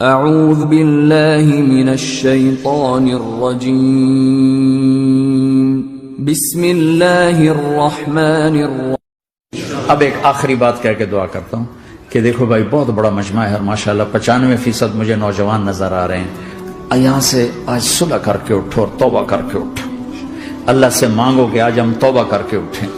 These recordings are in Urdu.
اعوذ باللہ من الشیطان الرجیم بسم اللہ الرحمن الرحیم۔ اب ایک آخری بات کہہ کے دعا کرتا ہوں کہ دیکھو بھائی بہت بڑا مجمع ہے اور ماشاءاللہ 95% مجھے نوجوان نظر آ رہے ہیں۔ یہاں سے آج صلح کر کے اٹھو اور توبہ کر کے اٹھو۔ اللہ سے مانگو کہ آج ہم توبہ کر کے اٹھیں،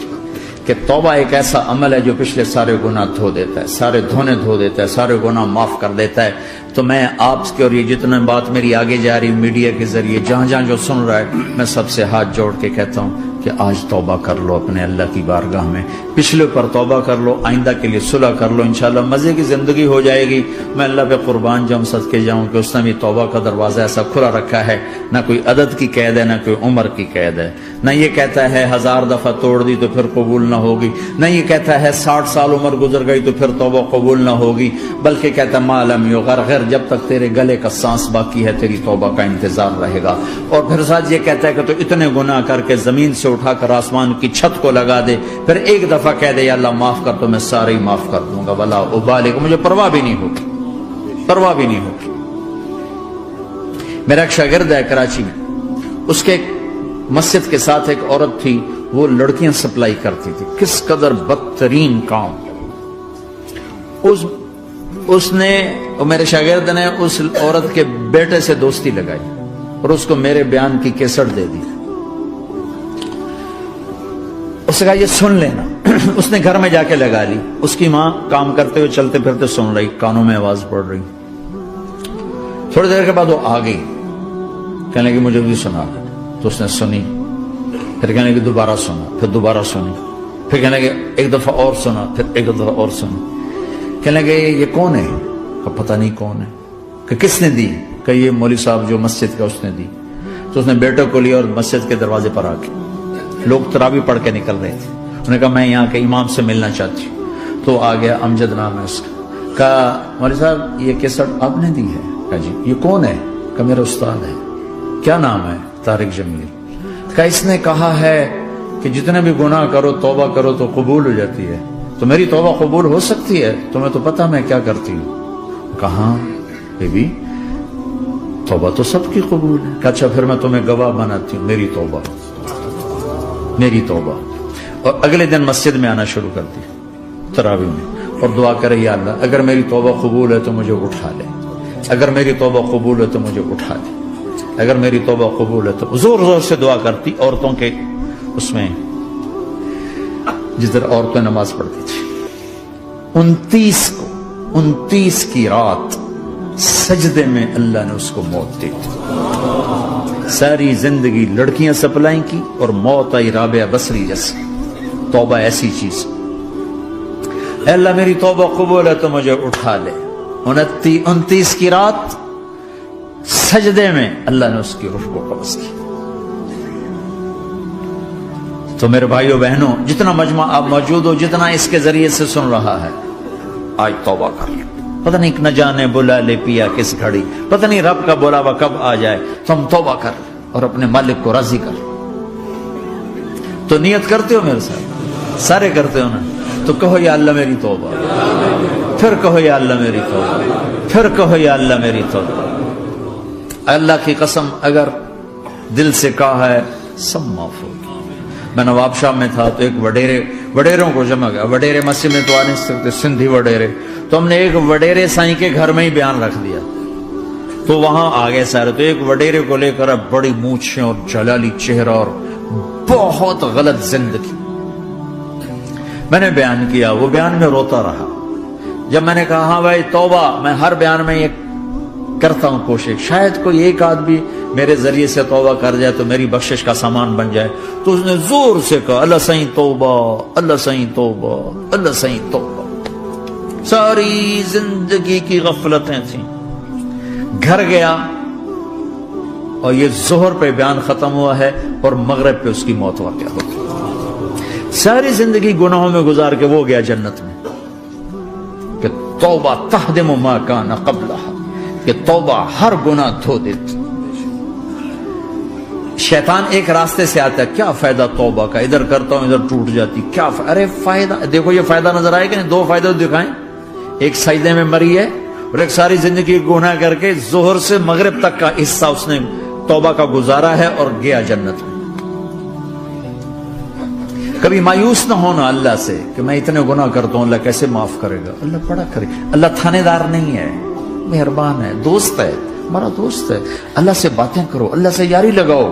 کہ توبہ ایک ایسا عمل ہے جو پچھلے سارے گناہ دھو دیتا ہے، سارے دھونے دھو دیتا ہے، سارے گناہ معاف کر دیتا ہے۔ تو میں آپ کے اور یہ جتنے بات میری آگے جا رہی میڈیا کے ذریعے جہاں جہاں جو سن رہا ہے، میں سب سے ہاتھ جوڑ کے کہتا ہوں کہ آج توبہ کر لو اپنے اللہ کی بارگاہ میں، پچھلے پر توبہ کر لو، آئندہ کے لیے صلح کر لو، انشاءاللہ مزے کی زندگی ہو جائے گی۔ میں اللہ پہ قربان جاؤں، صدقے جاؤں کہ اس نے بھی توبہ کا دروازہ ایسا کھلا رکھا ہے، نہ کوئی عدد کی قید ہے، نہ کوئی عمر کی قید ہے، نہ یہ کہتا ہے 1000 دفعہ توڑ دی تو پھر قبول نہ ہوگی، نہ یہ کہتا ہے 60 سال عمر گزر گئی تو پھر توبہ قبول نہ ہوگی، بلکہ کہتا ہے ما لم یغرغر، جب تک تیرے گلے کا سانس باقی ہے تیری توبہ کا انتظار رہے گا۔ اور پھر ساتھ یہ کہتا ہے کہ تو اتنے گناہ کر کے زمین سے اٹھا کر آسمان کی چھت کو لگا دے، پھر ایک دفعہ کہہ دے یا اللہ معاف کر تو میں سارے ہی معاف کر دوں گا، ولا ابالغ، مجھے پرواہ بھی نہیں ہوگی، پرواہ بھی نہیں ہوگی۔ میرا ایک شاگرد ہے کراچی میں، اس کے مسجد کے ساتھ ایک عورت تھی، وہ لڑکیاں سپلائی کرتی تھی، کس قدر بدترین کام۔ اس نے، میرے شاگرد نے اس عورت کے بیٹے سے دوستی لگائی اور اس کو میرے بیان کی کیسٹ دے دی۔ اس نے کہا یہ سن لینا۔ اس نے گھر میں جا کے لگا لی، اس کی ماں کام کرتے ہوئے چلتے پھرتے سن رہی، کانوں میں آواز پڑ رہی۔ تھوڑی دیر کے بعد وہ آ گئی، کہنے لگی مجھے بھی سنا، تو اس نے سنی، پھر کہنے لگی دوبارہ سنا، پھر دوبارہ سنی، پھر کہنے لگی ایک دفعہ اور سنا، پھر ایک دفعہ اور سنی۔ کہنے لگے یہ کون ہے؟ کہ پتہ نہیں کون ہے۔ کہ کس نے دی؟ کہ یہ مولوی صاحب جو مسجد کا اس نے دی۔ تو اس نے بیٹے کو لیا اور مسجد کے دروازے پر آ کے، لوگ تراویح پڑھ کے نکل رہے تھے، انہوں نے کہا میں یہاں کے امام سے ملنا چاہتی ہوں۔ تو آ گیا، امجد نام ہے اس کا۔ کہا مولوی صاحب یہ کیسٹ آپ نے دی ہے؟ کہا جی۔ یہ کون ہے؟ کہ میرا استاد ہے۔ کیا نام ہے؟ طارق جمیل۔ کہا اس نے کہا ہے کہ جتنے بھی گناہ کرو توبہ کرو تو قبول ہو جاتی ہے، تو میری توبہ قبول ہو سکتی ہے؟ تمہیں تو پتہ میں کیا کرتی ہوں۔ کہاں بی بی توبہ تو سب کی قبول ہے۔ کہ اچھا پھر میں تمہیں گواہ بناتی ہوں، میری توبہ، میری توبہ۔ اور اگلے دن مسجد میں آنا شروع کر دی تراویح میں، اور دعا کرے یا اللہ اگر میری توبہ قبول ہے تو مجھے اٹھا لے، اگر میری توبہ قبول ہے تو مجھے اٹھا لے، اگر میری توبہ قبول ہے تو زور زور سے دعا کرتی۔ عورتوں کے اس میں جس طرح عورتیں نماز پڑھتی تھی، 29 کی رات سجدے میں اللہ نے اس کو موت دی۔ ساری زندگی لڑکیاں سپلائی کی اور موت آئی رابعہ بصری جیسی۔ توبہ ایسی چیز، اے اللہ میری توبہ قبول ہے تو مجھے اٹھا لے۔ 29 کی رات سجدے میں اللہ نے اس کی روح کو قبض کی۔ تو میرے بھائیو بہنوں، جتنا مجمع آپ موجود ہو، جتنا اس کے ذریعے سے سن رہا ہے، آج توبہ کر لو۔ پتہ نہیں نہ جانے بلا لے پیا کس گھڑی، پتہ نہیں رب کا بلاوا کب آ جائے، تو ہم توبہ کر لیں اور اپنے مالک کو راضی کر لیں۔ تو نیت کرتے ہو میرے ساتھ؟ سارے کرتے ہو نا؟ تو کہو یا اللہ میری توبہ، پھر کہو یا اللہ میری توبہ، پھر کہو یا اللہ میری توبہ۔ اللہ کی قسم اگر دل سے کہا ہے سب معاف ہوگی۔ میں نواب شاہ میں تھا تو ایک وڈیروں کو جمع گیا، وڈیرے مسجد میں تو آ نہیں سکتے، سندھی وڈیرے، تو ہم نے ایک وڈیرے سائیں کے گھر میں ہی بیان رکھ دیا، تو وہاں آگے سارے، تو ایک وڈیرے کو لے کر بڑی مونچھیں اور جلالی چہرہ اور بہت غلط زندگی، میں نے بیان کیا، وہ بیان میں روتا رہا۔ جب میں نے کہا ہاں بھائی توبہ، میں ہر بیان میں یہ کرتا ہوں کوشش، شاید کوئی ایک آدمی میرے ذریعے سے توبہ کر جائے تو میری بخشش کا سامان بن جائے، تو اس نے زور سے کہا اللہ سائیں توبہ، اللہ سائیں توبہ، اللہ سائیں توبہ۔ ساری زندگی کی غفلتیں تھیں۔ گھر گیا اور یہ ظہر پہ بیان ختم ہوا ہے اور مغرب پہ اس کی موت واقع ہو گئی۔ ساری زندگی گناہوں میں گزار کے وہ گیا جنت میں، کہ توبہ تہدم ما کان قبلہا، کہ توبہ ہر گناہ دھو دیتی۔ شیطان ایک راستے سے آتا ہے، کیا فائدہ توبہ کا، ادھر کرتا ہوں ادھر ٹوٹ جاتی، کیا ارے فائدہ، دیکھو یہ فائدہ نظر آئے کہ نہیں؟ 2 فائدے دکھائیں، ایک سجدے میں مری ہے اور ایک ساری زندگی گناہ کر کے ظہر سے مغرب تک کا حصہ اس نے توبہ کا گزارا ہے اور گیا جنت میں۔ کبھی مایوس نہ ہونا اللہ سے کہ میں اتنے گناہ کرتا ہوں، اللہ کیسے معاف کرے گا، اللہ بڑا کرے۔ اللہ تھانے دار نہیں ہے، مہربان ہے، دوست ہے، ہمارا دوست ہے۔ اللہ سے باتیں کرو، اللہ سے یاری لگاؤ،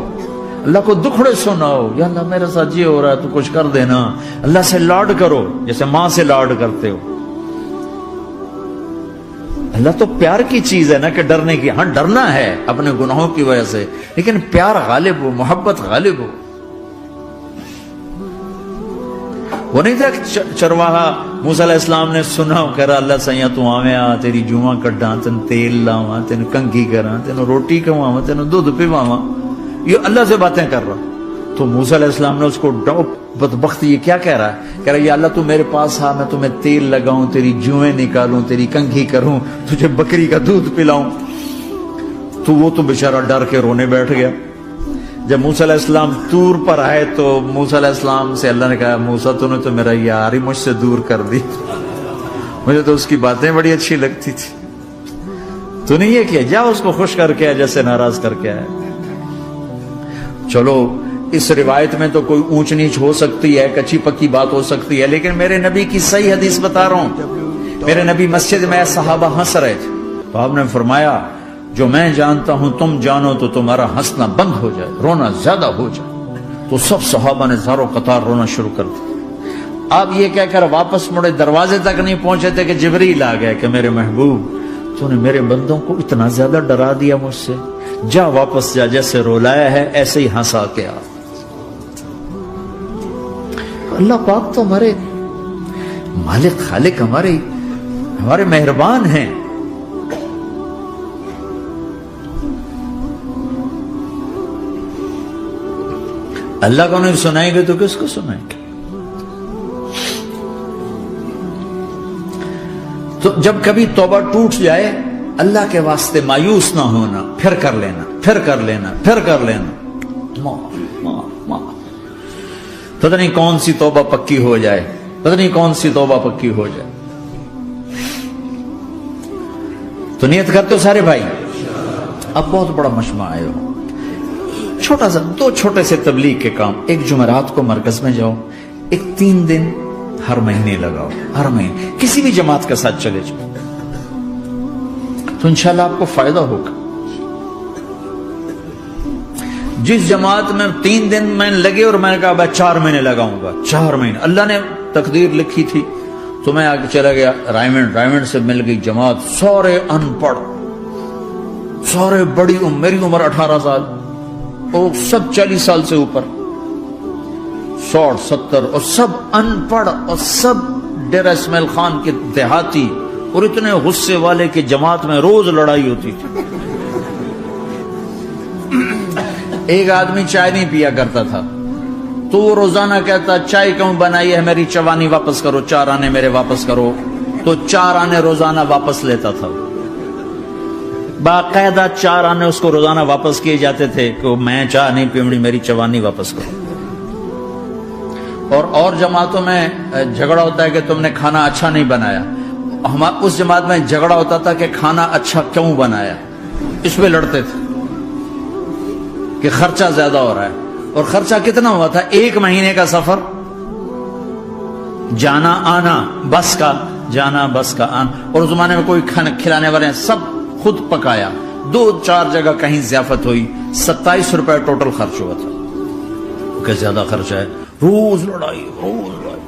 اللہ کو دکھڑے سناؤ، یا اللہ میرے ساتھ یہ ہو رہا ہے تو کچھ کر دینا۔ اللہ سے لاڈ کرو جیسے ماں سے لاڈ کرتے ہو۔ اللہ تو پیار کی چیز ہے نا کہ ڈرنے کی، ہاں ڈرنا ہے اپنے گناہوں کی وجہ سے، لیکن پیار غالب ہو، محبت غالب ہو۔ وہ نہیں تھا چرواہا موسیٰ علیہ السلام نے سنا، کہہ رہا اللہ سیاں تو آویں آ، تیری جوہاں کڈاں، تین تیل لاواں، تین کنگھی کراں، تین روٹی کھواواں، تین دودھ پیواواں، یہ اللہ سے باتیں کر رہا۔ تو موسیٰ علیہ السلام نے اس کو بدبخت یہ کیا کہہ رہا ہے؟ کہہ رہا یا اللہ تو میرے پاس آ، میں تمہیں تیل لگاؤں، تیری جوہیں نکالوں، تیری کنگھی کروں، تجھے بکری کا دودھ پلاؤں۔ تو وہ تو بیچارہ ڈر کے رونے بیٹھ گیا۔ جب موسیٰ علیہ السلام طور پر آئے تو موسیٰ علیہ السلام سے اللہ نے کہا موسیٰ تو نے تو میرا یار ہی مجھ سے دور کر دی، مجھے تو اس کی باتیں بڑی اچھی لگتی تھی، تو نے یہ کیا، جا اس کو خوش کر کے جیسے ناراض کر کے آئے۔ چلو اس روایت میں تو کوئی اونچ نیچ ہو سکتی ہے، کچی پکی بات ہو سکتی ہے، لیکن میرے نبی کی صحیح حدیث بتا رہا ہوں۔ میرے نبی مسجد میں صحابہ ہنس رہے تھے تو آپ نے فرمایا جو میں جانتا ہوں تم جانو تو تمہارا ہنسنا بند ہو جائے، رونا زیادہ ہو جائے۔ تو سب صحابہ نے زاروں قطار رونا شروع کر دیا۔ آپ یہ کہہ کر واپس مڑے، دروازے تک نہیں پہنچے تھے کہ جبریل آ گئے کہ میرے محبوب تو نے میرے بندوں کو اتنا زیادہ ڈرا دیا مجھ سے، جا واپس جا، جیسے رولایا ہے ایسے ہی ہنسا کے آ۔ اللہ پاک تو ہمارے مالک خالق، ہمارے مہربان ہیں۔ اللہ کو نہیں سنائیں گے تو کس کو سنائیں گے؟ تو جب کبھی توبہ ٹوٹ جائے اللہ کے واسطے مایوس نہ ہونا، پھر کر لینا، پھر کر لینا، پھر کر لینا، پتہ نہیں کون سی توبہ پکی ہو جائے، پتہ نہیں کون سی توبہ پکی ہو جائے۔ تو نیت کرتے ہو سارے بھائی؟ اب بہت بڑا مجمع آئے ہو، چھوٹا سا دو چھوٹے سے تبلیغ کے کام۔ ایک جمعرات کو مرکز میں جاؤ، ایک 3 دن ہر مہینے لگاؤ، ہر مہینے کسی بھی جماعت کے ساتھ چلے جاؤ تو انشاءاللہ آپ کو فائدہ ہوگا۔ جس جماعت میں 3 دن میں لگے اور میں نے کہا 4 مہینے لگاؤں گا، 4 مہینے اللہ نے تقدیر لکھی تھی، تو میں آگے چلا گیا رائمنڈ سے مل گئی جماعت، سارے ان پڑھ، سارے بڑی میری عمر 18 سال اور سب 40 سال سے اوپر، 60 70 اور سب ان پڑھ اور سب ڈیرہ اسماعیل خان کے دیہاتی، اور اتنے غصے والے کہ جماعت میں روز لڑائی ہوتی تھی۔ ایک آدمی چائے نہیں پیا کرتا تھا تو وہ روزانہ کہتا چائے کیوں بنائی ہے، میری چوانی واپس کرو، 4 آنے میرے واپس کرو، تو 4 آنے روزانہ واپس لیتا تھا۔ باقاعدہ 4 آنے اس کو روزانہ واپس کیے جاتے تھے کہ میں چائے نہیں پیمڑی، میری چوانی واپس کرو۔ اور جماعتوں میں جھگڑا ہوتا ہے کہ تم نے کھانا اچھا نہیں بنایا، اس جماعت میں جھگڑا ہوتا تھا کہ کھانا اچھا کیوں بنایا، اس پہ لڑتے تھے کہ خرچہ زیادہ ہو رہا ہے۔ اور خرچہ کتنا ہوا تھا؟ 1 مہینے کا سفر، جانا آنا، بس کا جانا بس کا آنا، اور اس زمانے میں کوئی کھلانے والے ہیں، سب خود پکایا، 2-4 جگہ کہیں ضیافت ہوئی، 27 روپے ٹوٹل خرچ ہوا تھا۔ کہ زیادہ خرچہ ہے، روز لڑائی، روز لڑائی۔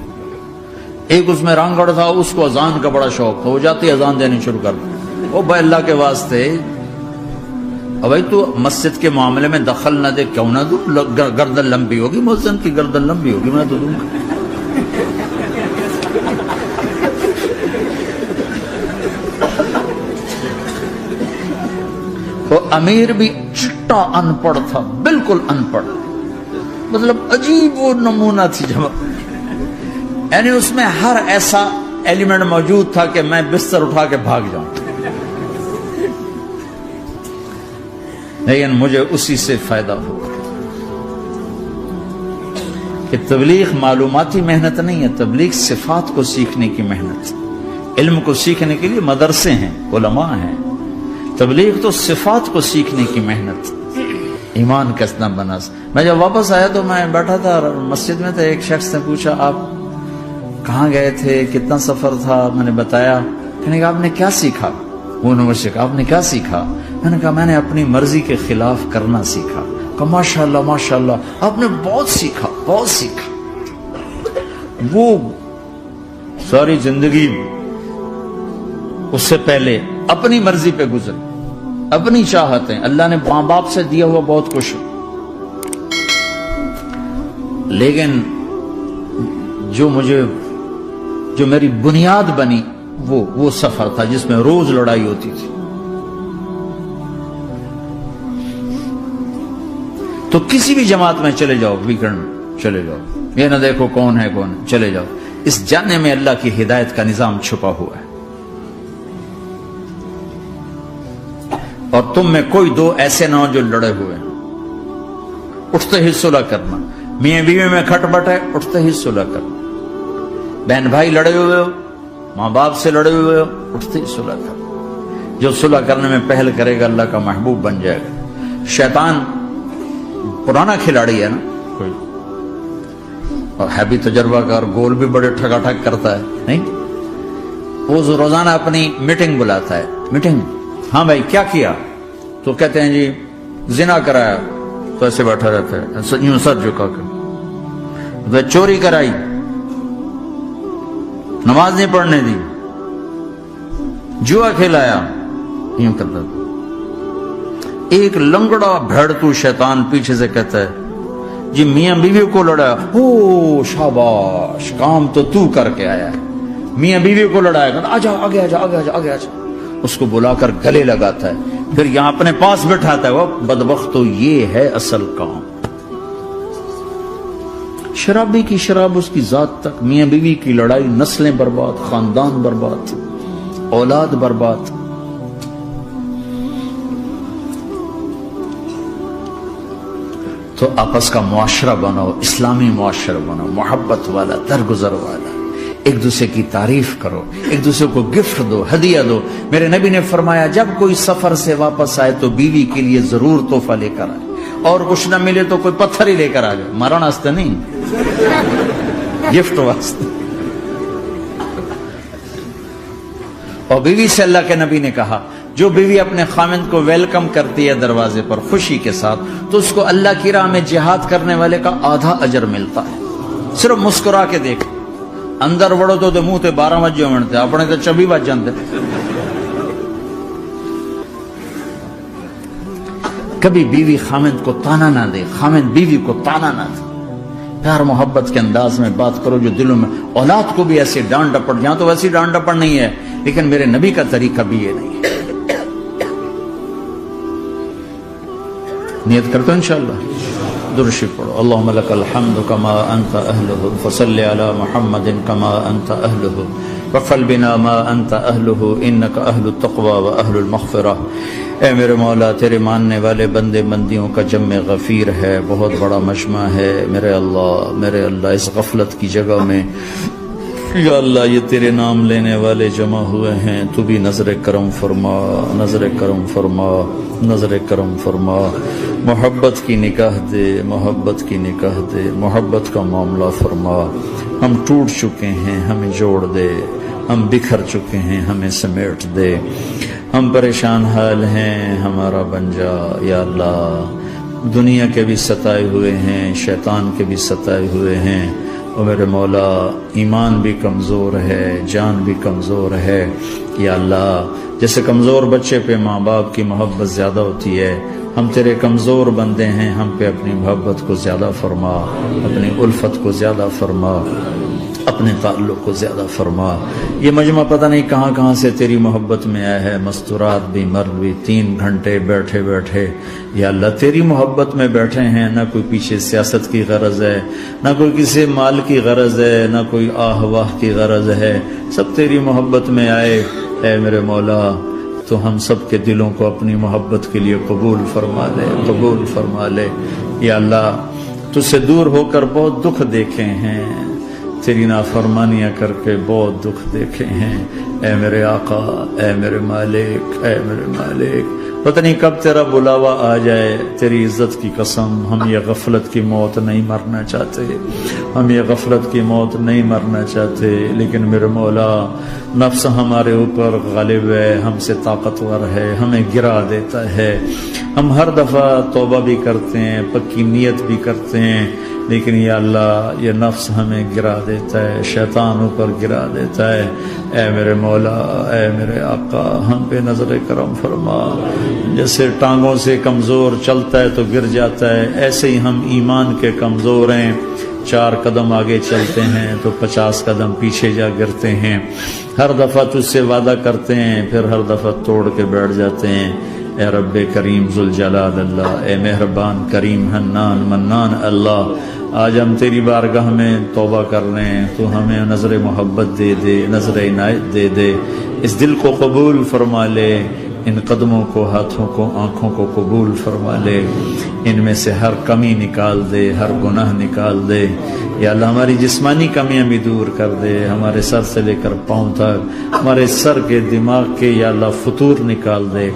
ایک اس میں رانگڑ تھا، اس کو اذان کا بڑا شوق تھا، وہ جاتی اذان دینی شروع کر دی، او بھائی اللہ کے واسطے بھائی تو مسجد کے معاملے میں دخل نہ دے، کیوں نہ دوں، گردن لمبی ہوگی، مؤذن کی گردن لمبی ہوگی، میں تو دوں گا۔ تو امیر بھی چٹا ان پڑھ تھا، بالکل ان پڑھ، مطلب عجیب وہ نمونہ تھی جماعت، یعنی اس میں ہر ایسا ایلیمنٹ موجود تھا کہ میں بستر اٹھا کے بھاگ جاؤں، لیکن مجھے اسی سے فائدہ ہوگا کہ تبلیغ معلوماتی محنت نہیں ہے، تبلیغ صفات کو سیکھنے کی محنت، علم کو سیکھنے کے لیے مدرسے ہیں، علماء ہیں. تبلیغ تو صفات کو سیکھنے کی محنت، ایمان کسنا بنا. میں جب واپس آیا تو میں بیٹھا تھا مسجد میں، تو ایک شخص نے پوچھا آپ کہاں گئے تھے، کتنا سفر تھا. میں نے بتایا. کہنے کہا آپ نے کیا سیکھا؟ انہوں نے مجھ سے کہا آپ نے کیا سیکھا؟ میں نے کہا میں نے اپنی مرضی کے خلاف کرنا سیکھا. کہا ماشاءاللہ ماشاءاللہ آپ نے بہت سیکھا، بہت سیکھا. وہ ساری زندگی اس سے پہلے اپنی مرضی پہ گزر، اپنی چاہتیں. اللہ نے ماں باپ سے دیا ہوا بہت کچھ، لیکن جو میری بنیاد بنی وہ سفر تھا جس میں روز لڑائی ہوتی تھی. تو کسی بھی جماعت میں چلے جاؤ، ویکنڈ چلے جاؤ، یہ نہ دیکھو کون ہے کون ہے، چلے جاؤ. اس جاننے میں اللہ کی ہدایت کا نظام چھپا ہوا ہے. اور تم میں کوئی دو ایسے نہ ہو جو لڑے ہوئے ہیں. اٹھتے ہی صلح کرنا. میاں بیوی میں کھٹ بٹ ہے، اٹھتے ہی صلح کرنا. بہن بھائی لڑے ہوئے ہو، ماں باپ سے لڑے ہوئے ہو، اٹھتے ہی صلح کرنا. جو صلح کرنے میں پہل کرے گا اللہ کا محبوب بن جائے گا. شیطان پرانا کھلاڑی ہے نا کوئی، اور ہے بھی تجربہ کار، گول بھی بڑے ٹھگا ٹھگ کرتا ہے. نہیں، وہ روزانہ اپنی میٹنگ بلاتا ہے. میٹنگ، ہاں بھائی کیا کیا؟ تو کہتے ہیں جی زنا کرایا. تو ایسے بیٹھا رہتا ہے یوں سر جھکا کر. چوری کرائی، نماز نہیں پڑھنے دی، جوا کھلایا، یوں کرتا تھا. ایک لنگڑا بھیڑتو شیطان پیچھے سے کہتا ہے جی میاں بیوی کو لڑایا. او شاباش، کام تو کر کے آیا ہے. میاں بیوی کو لڑایا، آجا آگے آجا آگے آجا آگے آجا. اس کو بلا کر گلے لگاتا ہے، پھر یہاں اپنے پاس بٹھاتا ہے. وہ بدبخت، تو یہ ہے اصل کام. شرابی کی شراب اس کی ذات تک، میاں بیوی کی لڑائی، نسلیں برباد، خاندان برباد، اولاد برباد. تو آپس کا معاشرہ بناؤ، اسلامی معاشرہ بناؤ، محبت والا، درگزر والا. ایک دوسرے کی تعریف کرو، ایک دوسرے کو گفٹ دو، ہدیہ دو. میرے نبی نے فرمایا جب کوئی سفر سے واپس آئے تو بیوی کے لیے ضرور تحفہ لے کر آئے، اور کچھ نہ ملے تو کوئی پتھر ہی لے کر آ جائے. مارن واسطے نہیں، گفٹ واسطے. اور بیوی سے اللہ کے نبی نے کہا جو بیوی اپنے خامند کو ویلکم کرتی ہے دروازے پر خوشی کے ساتھ، تو اس کو اللہ کی راہ میں جہاد کرنے والے کا آدھا اجر ملتا ہے. صرف مسکرا کے دیکھ. اندر وڑو تو منہ تے 12 بجے بنتے، اپنے تو 24 بج جاتے. کبھی بیوی خامند کو تانا نہ دے، خامند بیوی کو تانا نہ دے. پیار محبت کے انداز میں بات کرو جو دلوں میں. اولاد کو بھی ایسے ڈانٹ ڈپٹ، یہاں تو ویسی ڈانٹ ڈپٹ نہیں ہے، لیکن میرے نبی کا طریقہ بھی یہ نہیں ہے. نیت کرتے ہیں انشاءاللہ. درود شریف پڑھو. اللہم لک الحمد کما انت اہلہ، فصل علی محمد کما انت اہلہ، وفعل بنا ما انت اہلہ، انک اہل التقوی و اہل المغفرہ. اے میرے مولا، تیرے ماننے والے بندے بندیوں کا جمع غفیر ہے، بہت بڑا مجمع ہے. میرے اللہ اس غفلت کی جگہ میں یا اللہ یہ تیرے نام لینے والے جمع ہوئے ہیں، تو بھی نظر کرم فرما، نظر کرم فرما، نظر کرم فرما. محبت کی نکاح دے، محبت کی نکاح دے، محبت کا معاملہ فرما. ہم ٹوٹ چکے ہیں، ہمیں جوڑ دے. ہم بکھر چکے ہیں، ہمیں سمیٹ دے. ہم پریشان حال ہیں، ہمارا بن جا یا اللہ. دنیا کے بھی ستائے ہوئے ہیں، شیطان کے بھی ستائے ہوئے ہیں. اور میرے مولا ایمان بھی کمزور ہے، جان بھی کمزور ہے یا اللہ. جیسے کمزور بچے پہ ماں باپ کی محبت زیادہ ہوتی ہے، ہم تیرے کمزور بندے ہیں، ہم پہ اپنی محبت کو زیادہ فرما، اپنی الفت کو زیادہ فرما، اپنے تعلق کو زیادہ فرما. یہ مجمع پتہ نہیں کہاں کہاں سے تیری محبت میں آیا ہے. مستورات بھی، مرد بھی، 3 گھنٹے بیٹھے بیٹھے یا اللہ تیری محبت میں بیٹھے ہیں. نہ کوئی پیچھے سیاست کی غرض ہے، نہ کوئی کسی مال کی غرض ہے، نہ کوئی آہ واہ کی غرض ہے. سب تیری محبت میں آئے. اے میرے مولا تو ہم سب کے دلوں کو اپنی محبت کے لیے قبول فرما لے، قبول فرما لے. یا اللہ تجھ سے دور ہو کر بہت دکھ دیکھے ہیں، تیری نافرمانیاں کر کے بہت دکھ دیکھے ہیں، اے میرے آقا، اے میرے مالک، اے میرے مالک، پتہ نہیں کب تیرا بلاوا آ جائے، تیری عزت کی قسم ہم یہ غفلت کی موت نہیں مرنا چاہتے، ہم یہ غفلت کی موت نہیں مرنا چاہتے، لیکن میرے مولا نفس ہمارے اوپر غالب ہے، ہم سے طاقتور ہے، ہمیں گرا دیتا ہے، ہم ہر دفعہ توبہ بھی کرتے ہیں، پکی نیت بھی کرتے ہیں، لیکن یا اللہ یہ نفس ہمیں گرا دیتا ہے، شیطان اوپر گرا دیتا ہے۔ اے میرے مولا، اے میرے آقا، ہم پہ نظر کرم فرما، جیسے ٹانگوں سے کمزور چلتا ہے تو گر جاتا ہے، ایسے ہی ہم ایمان کے کمزور ہیں، 4 قدم آگے چلتے ہیں تو 50 قدم پیچھے جا گرتے ہیں، ہر دفعہ تجھ سے وعدہ کرتے ہیں پھر ہر دفعہ توڑ کے بیٹھ جاتے ہیں۔ اے رب کریم ذوالجلال اللہ، اے مہربان کریم حنان منان اللہ، آج ہم تیری بارگاہ میں توبہ کر رہے ہیں، تو ہمیں نظر محبت دے دے، نظر عنایت دے دے، اس دل کو قبول فرما لے، ان قدموں کو، ہاتھوں کو، آنکھوں کو قبول فرما لے، ان میں سے ہر کمی نکال دے، ہر گناہ نکال دے، یا اللہ ہماری جسمانی کمیاں بھی دور کر دے، ہمارے سر سے لے کر پاؤں تک، ہمارے سر کے دماغ کے یا اللہ فطور نکال دے،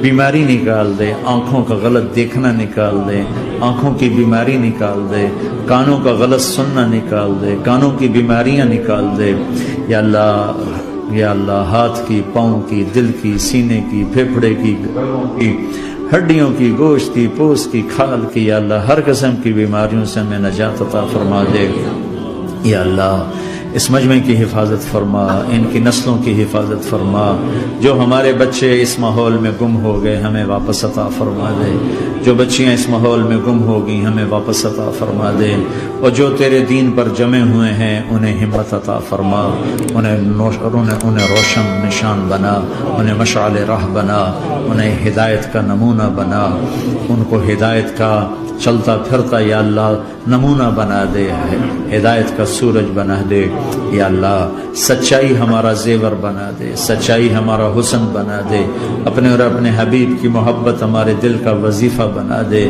بیماری نکال دے، آنکھوں کا غلط دیکھنا نکال دے، آنکھوں کی بیماری نکال دے، کانوں کا غلط سننا نکال دے، کانوں کی بیماریاں نکال دے، یا اللہ ہاتھ کی، پاؤں کی، دل کی، سینے کی، پھیپھڑے کی، گردوں کی، ہڈیوں کی، گوشت کی، پوست کی، کھال کی، یا اللہ ہر قسم کی بیماریوں سے ہمیں نجات عطا فرما دے، یا اللہ اس مجمع کی حفاظت فرما، ان کی نسلوں کی حفاظت فرما، جو ہمارے بچے اس ماحول میں گم ہو گئے ہمیں واپس عطا فرما دے، جو بچیاں اس ماحول میں گم ہو گئی ہمیں واپس عطا فرما دے، اور جو تیرے دین پر جمے ہوئے ہیں انہیں ہمت عطا فرما، انہیں روشن نشان بنا، انہیں مشعل راہ بنا، انہیں ہدایت کا نمونہ بنا، ان کو ہدایت کا چلتا پھرتا یا اللہ نمونہ بنا دے، ہدایت کا سورج بنا دے، یا اللہ سچائی ہمارا زیور بنا دے، سچائی ہمارا حسن بنا دے، اپنے اور اپنے حبیب کی محبت ہمارے دل کا وظیفہ بنا دے،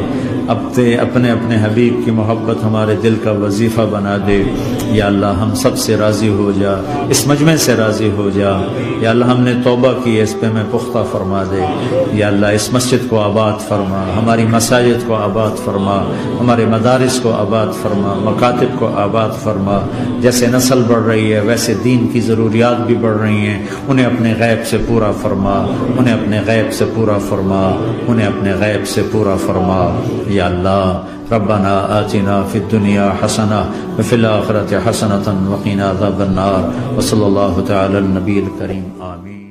اپنے حبیب کی محبت ہمارے دل کا وظیفہ بنا دے، یا اللہ ہم سب سے راضی ہو جا، اس مجمع سے راضی ہو جا، یا اللہ ہم نے توبہ کی اس پہ میں پختہ فرما دے، یا اللہ اس مسجد کو آباد فرما، ہماری مساجد کو آباد فرما، ہمارے مدارس کو آباد فرما، مکاتب کو آباد فرما، جیسے نسل بڑھ رہی ہے ویسے دین کی ضروریات بھی بڑھ رہی ہیں، انہیں اپنے غیب سے پورا فرما، انہیں اپنے غیب سے پورا فرما، انہیں اپنے غیب سے پورا فرما، یا اللہ ربنا آتنا فی الدنیا حسنہ وفی الآخرۃ حسنۃ وقنا عذاب النار، وصلی اللہ تعالی النبی الکریم، آمین۔